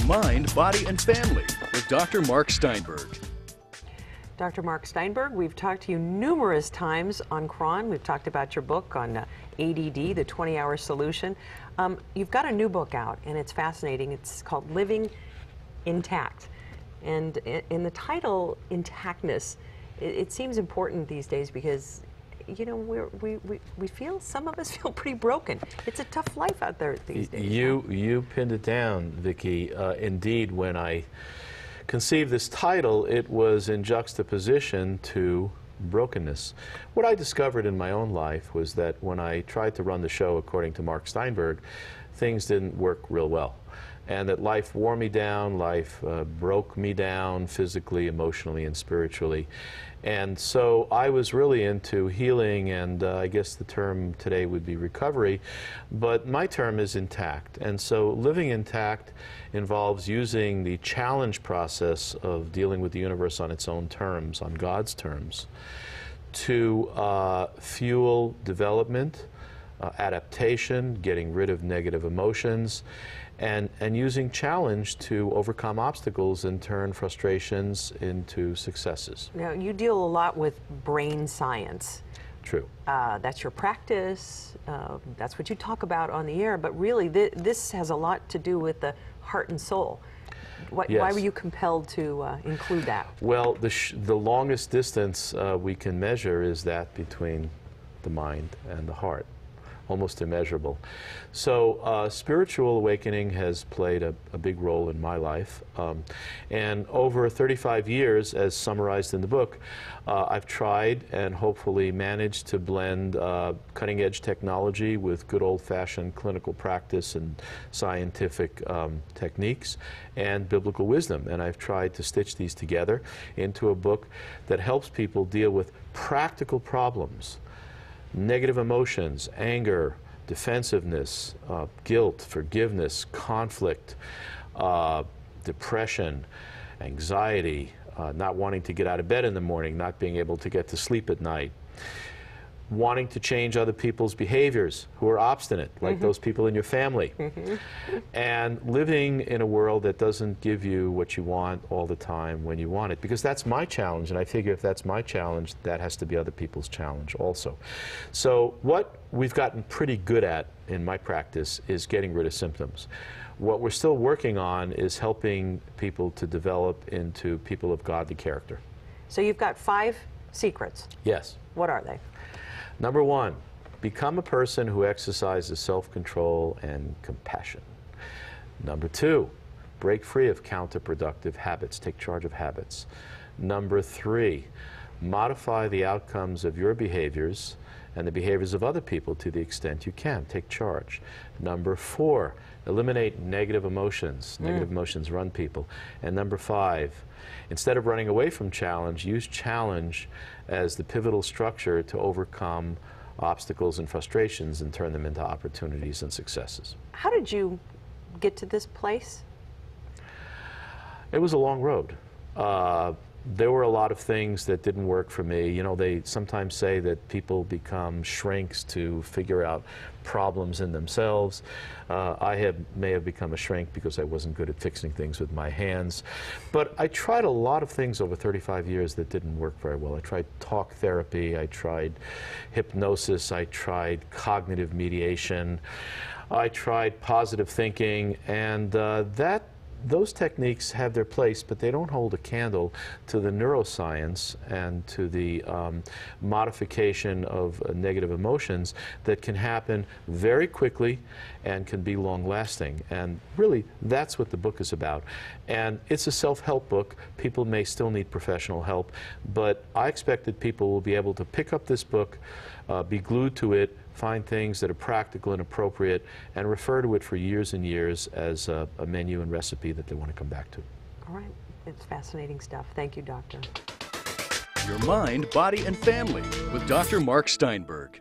Mind, Body, and Family with Dr. Mark Steinberg. Dr. Mark Steinberg, we've talked to you numerous times on Cron. We've talked about your book on ADD, the 20-hour solution. You've got a new book out, and it's fascinating. It's called Living Intact. And in the title, Intactness, it seems important these days because, you know, we feel, some of us feel pretty broken. It's a tough life out there these days. You pinned it down, Vicki. Indeed, when I conceived this title, it was in juxtaposition to brokenness. What I discovered in my own life was that when I tried to run the show according to Mark Steinberg, things didn't work real well. And that life wore me down, life broke me down physically, emotionally, and spiritually. And so I was really into healing, and I guess the term today would be recovery, but my term is intact. And so living intact involves using the challenge process of dealing with the universe on its own terms, on God's terms, to fuel development, adaptation, getting rid of negative emotions, and using challenge to overcome obstacles and turn frustrations into successes. Now, you deal a lot with brain science. True. That's your practice. That's what you talk about on the air. But really, this has a lot to do with the heart and soul. Yes. Why were you compelled to include that? Well, the longest distance we can measure is that between the mind and the heart. Almost immeasurable. So spiritual awakening has played a big role in my life. And over 35 years, as summarized in the book, I've tried and hopefully managed to blend cutting-edge technology with good old-fashioned clinical practice and scientific techniques and biblical wisdom. And I've tried to stitch these together into a book that helps people deal with practical problems. Negative emotions, anger, defensiveness, guilt, forgiveness, conflict, depression, anxiety, not wanting to get out of bed in the morning, not being able to get to sleep at night, wanting to change other people's behaviors who are obstinate, like those people in your family, and living in a world that doesn't give you what you want all the time when you want it. Because that's my challenge, and I figure if that's my challenge, that has to be other people's challenge also. So what we've gotten pretty good at in my practice is getting rid of symptoms. What we're still working on is helping people to develop into people of godly character. So you've got 5 secrets. Yes. What are they? Number 1, become a person who exercises self-control and compassion. Number 2, break free of counterproductive habits. Take charge of habits. Number 3, modify the outcomes of your behaviors and the behaviors of other people to the extent you can. Take charge. Number 4, eliminate negative emotions. Negative emotions run people. And number 5, instead of running away from challenge, use challenge as the pivotal structure to overcome obstacles and frustrations and turn them into opportunities and successes. How did you get to this place? It was a long road. There were a lot of things that didn't work for me. You know, they sometimes say that people become shrinks to figure out problems in themselves. I may have become a shrink because I wasn't good at fixing things with my hands. But I tried a lot of things over 35 years that didn't work very well. I tried talk therapy, I tried hypnosis, I tried cognitive mediation, I tried positive thinking, and those techniques have their place, but they don't hold a candle to the neuroscience and to the modification of negative emotions that can happen very quickly and can be long-lasting. And really, that's what the book is about. And it's a self-help book. People may still need professional help, but I expect that people will be able to pick up this book, be glued to it, find things that are practical and appropriate, and refer to it for years and years as a menu and recipe that they want to come back to. All right. It's fascinating stuff. Thank you, Doctor. Your Mind, Body, and Family with Dr. Mark Steinberg.